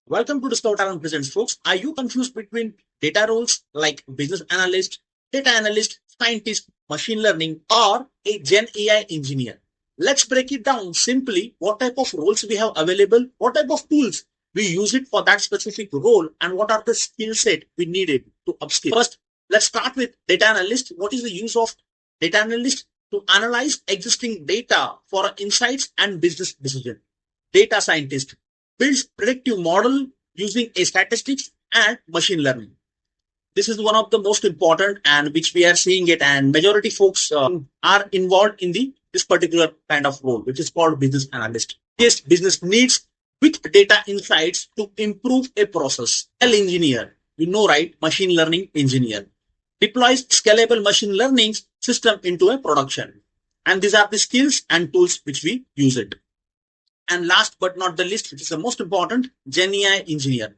Welcome to Discover Talent Presents, folks. Are you confused between data roles like business analyst, data analyst, scientist, machine learning, or a Gen AI engineer? Let's break it down simply. What type of roles we have available, what type of tools we use it for that specific role, and what are the skill set we needed to upskill. First, let's start with data analyst. What is the use of data analyst? To analyze existing data for insights and business decision. Data scientist builds predictive model using a statistics and machine learning. This is one of the most important and which we are seeing it, and majority folks are involved in this particular kind of role, which is called business analyst. Yes, business needs with data insights to improve a process. Engineer, you know, right? Machine learning engineer deploys scalable machine learning system into a production, and these are the skills and tools which we use it. And last but not the least, which is the most important, Gen AI Engineer,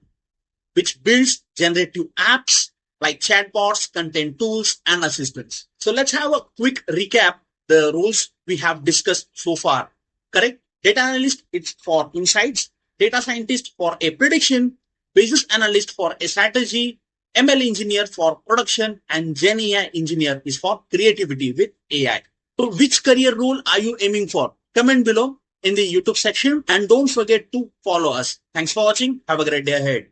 which builds generative apps like chatbots, content tools, and assistants. So let's have a quick recap the roles we have discussed so far. Correct? Data analyst, it's for insights. Data scientist for a prediction. Business analyst for a strategy. ML engineer for production. And Gen AI engineer is for creativity with AI. So which career role are you aiming for? Comment below in the YouTube section, and don't forget to follow us. Thanks for watching. Have a great day ahead.